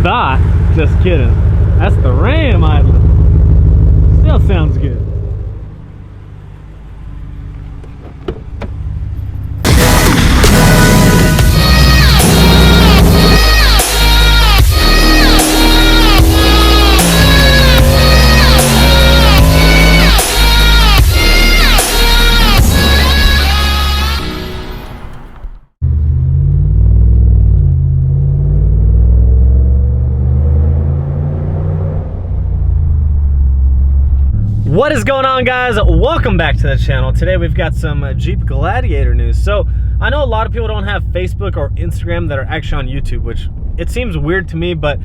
thought. Just kidding. That's the Ram idling. Still sounds good. What is going on, guys? Welcome back to the channel. Today we've got some Jeep Gladiator news. So I know a lot of people don't have Facebook or Instagram that are actually on YouTube, which it seems weird to me, but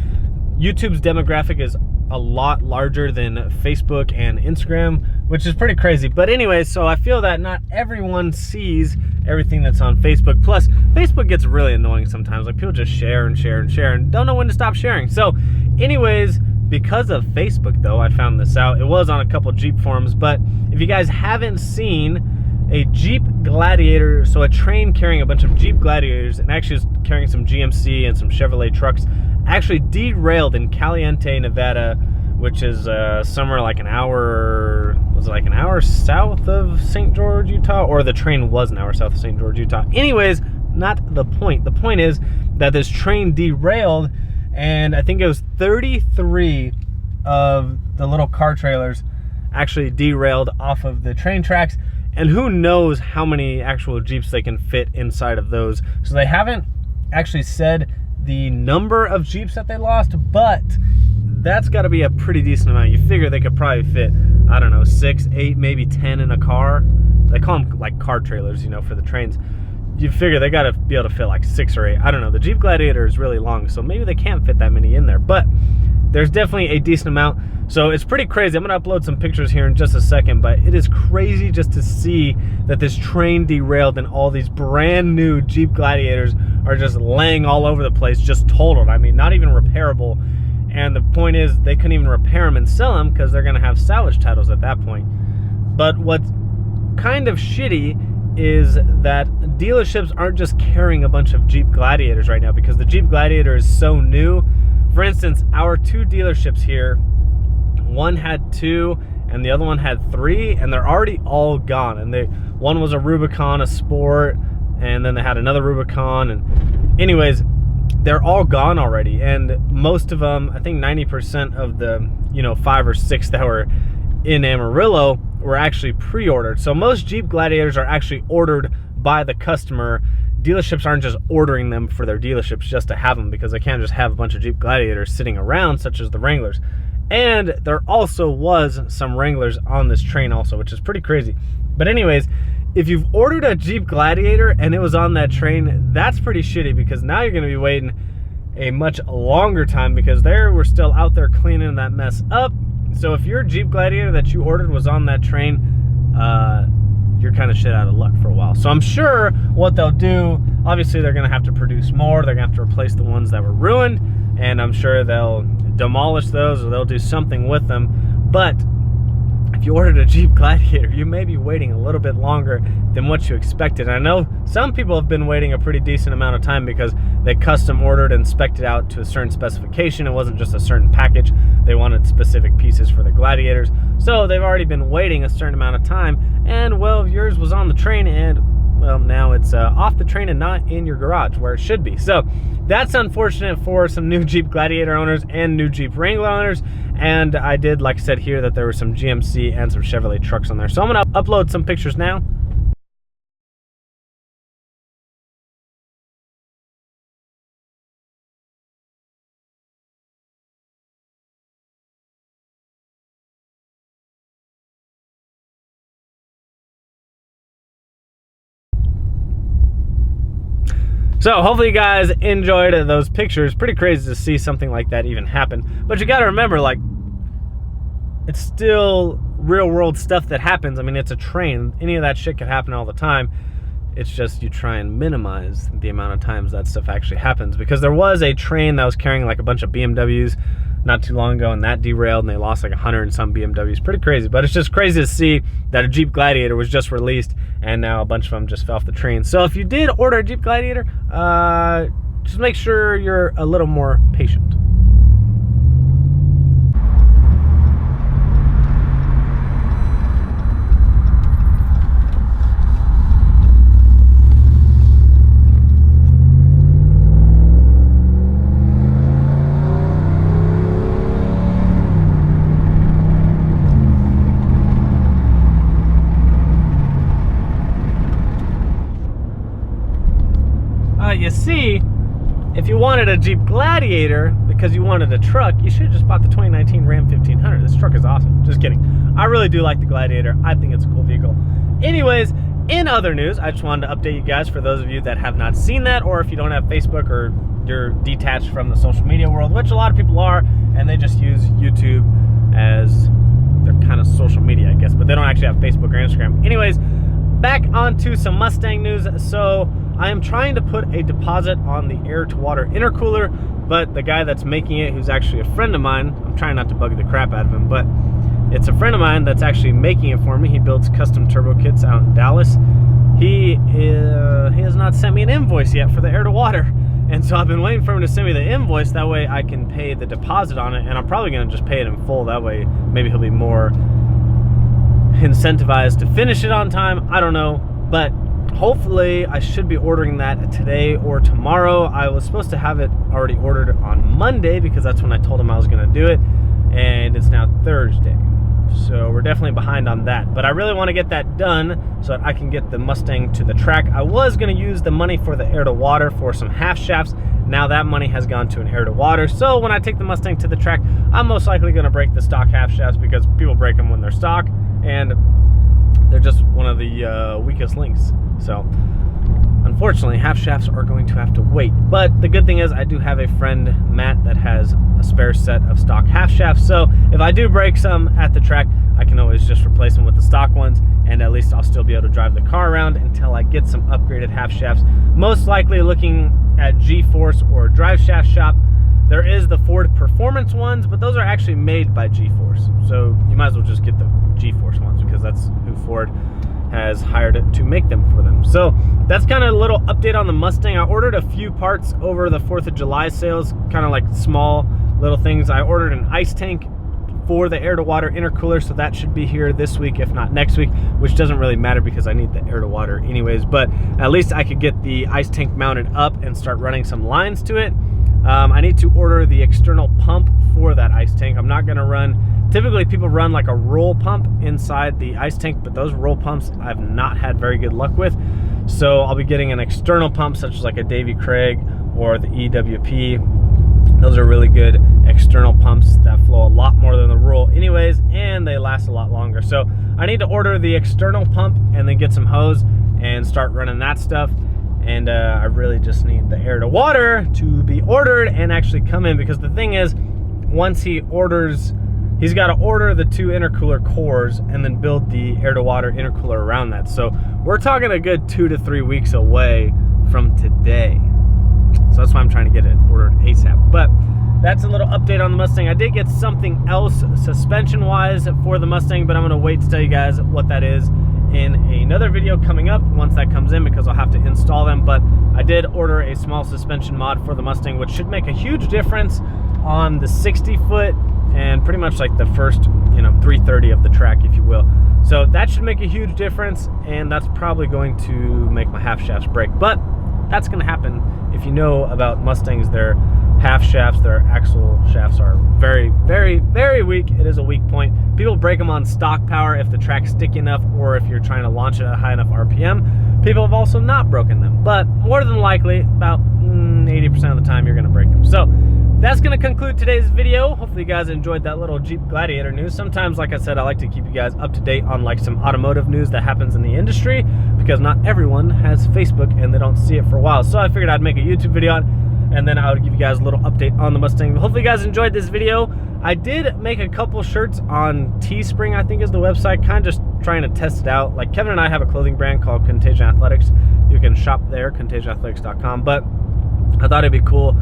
YouTube's demographic is a lot larger than Facebook and Instagram, which is pretty crazy. But anyway, so I feel that not everyone sees everything that's on Facebook. Plus, Facebook gets really annoying sometimes. Like, people just share and share and share and don't know when to stop sharing. So anyways, because of Facebook, though, I found this out. It was on a couple Jeep forums, but if you guys haven't seen a Jeep Gladiator, so a train carrying a bunch of Jeep Gladiators and actually is carrying some GMC and some Chevrolet trucks, actually derailed in Caliente, Nevada, which is somewhere like an hour, was it like an hour south of St. George, Utah? Or the train was an hour south of St. George, Utah. Anyways, not the point. The point is that this train derailed, and I think it was 33 of the little car trailers actually derailed off of the train tracks. And who knows how many actual Jeeps they can fit inside of those. So they haven't actually said the number of Jeeps that they lost, but that's got to be a pretty decent amount. You figure they could probably fit, I don't know, 6, 8, maybe 10 in a car. They call them like car trailers, you know, for the trains. You figure they got to be able to fit like 6 or 8. I don't know. The Jeep Gladiator is really long, so maybe they can't fit that many in there. But there's definitely a decent amount. So it's pretty crazy. I'm going to upload some pictures here in just a second, but it is crazy just to see that this train derailed and all these brand new Jeep Gladiators are just laying all over the place, just totaled. I mean, not even repairable. And the point is, they couldn't even repair them and sell them because they're going to have salvage titles at that point. But what's kind of shitty is that dealerships aren't just carrying a bunch of Jeep Gladiators right now because the Jeep Gladiator is so new. For instance, our 2 dealerships here, one had 2 and the other one had 3, and they're already all gone. And one was a Rubicon, a Sport, and then they had another Rubicon. And anyways, they're all gone already. And most of them, I think 90% of the 5 or 6 that were in Amarillo were actually pre-ordered. So most Jeep Gladiators are actually ordered by the customer. Dealerships aren't just ordering them for their dealerships just to have them, because they can't just have a bunch of Jeep Gladiators sitting around, such as the Wranglers. And there also was some Wranglers on this train also, which is pretty crazy. But anyways, if you've ordered a Jeep Gladiator and it was on that train, that's pretty shitty, because now you're going to be waiting a much longer time, because we're still out there cleaning that mess up. So if your Jeep Gladiator that you ordered was on that train, you're kind of shit out of luck for a while. So I'm sure what they'll do, obviously they're going to have to produce more. They're going to have to replace the ones that were ruined, and I'm sure they'll demolish those, or they'll do something with them. But if you ordered a Jeep Gladiator, you may be waiting a little bit longer than what you expected. And I know some people have been waiting a pretty decent amount of time because they custom ordered and spec'd it out to a certain specification. It wasn't just a certain package. They wanted specific pieces for the Gladiators. So they've already been waiting a certain amount of time. And well, yours was on the train, and well, now it's off the train and not in your garage where it should be. So that's unfortunate for some new Jeep Gladiator owners and new Jeep Wrangler owners. And I did, like I said here, that there were some GMC and some Chevrolet trucks on there. So I'm going to upload some pictures now. So hopefully you guys enjoyed those pictures. Pretty crazy to see something like that even happen. But you got to remember, like, it's still real world stuff that happens. I mean, it's a train. Any of that shit could happen all the time. It's just you try and minimize the amount of times that stuff actually happens. Because there was a train that was carrying like a bunch of BMWs not too long ago, and that derailed, and they lost like 100 and some BMWs. Pretty crazy. But it's just crazy to see that a Jeep Gladiator was just released, and now a bunch of them just fell off the train. So if you did order a Jeep Gladiator, just make sure you're a little more patient. you see, if you wanted a Jeep Gladiator because you wanted a truck, you should have just bought the 2019 Ram 1500. This truck is awesome. Just kidding. I really do like the Gladiator. I think it's a cool vehicle. Anyways, in other news, I just wanted to update you guys for those of you that have not seen that, or if you don't have Facebook or you're detached from the social media world, which a lot of people are, and they just use YouTube as their kind of social media, I guess, but they don't actually have Facebook or Instagram. Anyways, back onto some Mustang news. So I am trying to put a deposit on the air-to-water intercooler, but the guy that's making it, who's actually a friend of mine, I'm trying not to bug the crap out of him, but it's a friend of mine that's actually making it for me. He builds custom turbo kits out in Dallas. He has not sent me an invoice yet for the air-to-water, and so I've been waiting for him to send me the invoice. That way I can pay the deposit on it, and I'm probably going to just pay it in full. That way maybe he'll be more incentivized to finish it on time. I don't know, but hopefully I should be ordering that today or tomorrow. I was supposed to have it already ordered on Monday because that's when I told him I was going to do it, and it's now Thursday. So we're definitely behind on that, but I really want to get that done so that I can get the Mustang to the track. I was going to use the money for the air-to-water for some half shafts. Now that money has gone to an air-to-water, so when I take the Mustang to the track, I'm most likely going to break the stock half shafts because people break them when they're stock, and they're just one of the weakest links. So unfortunately, half shafts are going to have to wait. But the good thing is I do have a friend, Matt, that has a spare set of stock half shafts. So if I do break some at the track, I can always just replace them with the stock ones, and at least I'll still be able to drive the car around until I get some upgraded half shafts. Most likely looking at G-Force or Drive Shaft Shop. There is the Ford Performance ones, but those are actually made by G-Force. So you might as well just get the G-Force ones because that's who Ford has hired it to make them for them. So that's kind of a little update on the Mustang. I ordered a few parts over the 4th of July sales, kind of like small little things. I ordered an ice tank for the air-to-water intercooler, so that should be here this week, if not next week, which doesn't really matter because I need the air-to-water anyways, but at least I could get the ice tank mounted up and start running some lines to it. I need to order the external pump for that ice tank. I'm not going to run, typically people run like a roll pump inside the ice tank, but those roll pumps I've not had very good luck with. So I'll be getting an external pump such as like a Davy Craig or the EWP. Those are really good external pumps that flow a lot more than the roll anyways, and they last a lot longer. So I need to order the external pump and then get some hose and start running that stuff. And I really just need the air-to-water to be ordered and actually come in, because the thing is, once he orders, he's got to order the 2 intercooler cores and then build the air-to-water intercooler around that. So we're talking a good 2 to 3 weeks away from today. So that's why I'm trying to get it ordered ASAP. But that's a little update on the Mustang. I did get something else suspension-wise for the Mustang, but I'm going to wait to tell you guys what that is in another video coming up once that comes in, because I'll have to install them. But I did order a small suspension mod for the Mustang, which should make a huge difference on the 60-foot and pretty much like the first 330 of the track, if you will. So that should make a huge difference, and that's probably going to make my half shafts break. But that's going to happen. If you know about Mustangs, their half shafts, their axle shafts are very, very, very weak. It is a weak point. People break them on stock power if the track's sticky enough, or if you're trying to launch it at high enough RPM. People have also not broken them, but more than likely, about 80% of the time, you're going to break them. So that's going to conclude today's video. Hopefully you guys enjoyed that little Jeep Gladiator news. Sometimes, like I said, I like to keep you guys up to date on like some automotive news that happens in the industry, because not everyone has Facebook and they don't see it for a while. So I figured I'd make a YouTube video on, and then I would give you guys a little update on the Mustang. Hopefully you guys enjoyed this video. I did make a couple shirts on Teespring, I think is the website, kind of just trying to test it out. Like Kevin and I have a clothing brand called Contagion Athletics. You can shop there, contagionathletics.com. But I thought it'd be cool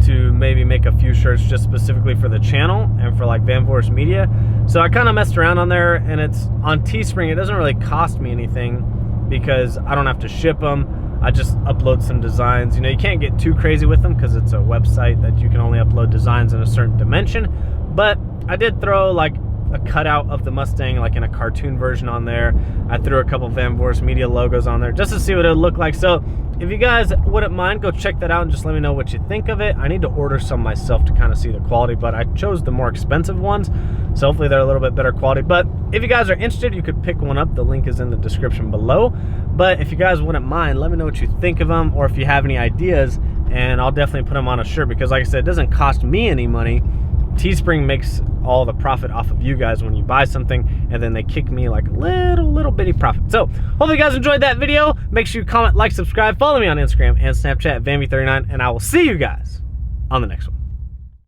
to maybe make a few shirts just specifically for the channel and for like Van Voorst Media. So I kind of messed around on there, and it's on Teespring. It doesn't really cost me anything because I don't have to ship them. I just upload some designs. You can't get too crazy with them because it's a website that you can only upload designs in a certain dimension. But I did throw like a cutout of the Mustang, like in a cartoon version on there. I threw a couple Van Vorst Media logos on there just to see what it would look like. So if you guys wouldn't mind, go check that out and just let me know what you think of it. I need to order some myself to kind of see the quality, but I chose the more expensive ones, so hopefully they're a little bit better quality. But if you guys are interested, you could pick one up. The link is in the description below. But if you guys wouldn't mind, let me know what you think of them, or if you have any ideas, and I'll definitely put them on a shirt, because like I said, it doesn't cost me any money. Teespring makes all the profit off of you guys when you buy something, and then they kick me like a little bitty profit. So hopefully you guys enjoyed that video. Make sure you comment, like, subscribe, follow me on Instagram and Snapchat, Vanby39, and I will see you guys on the next one.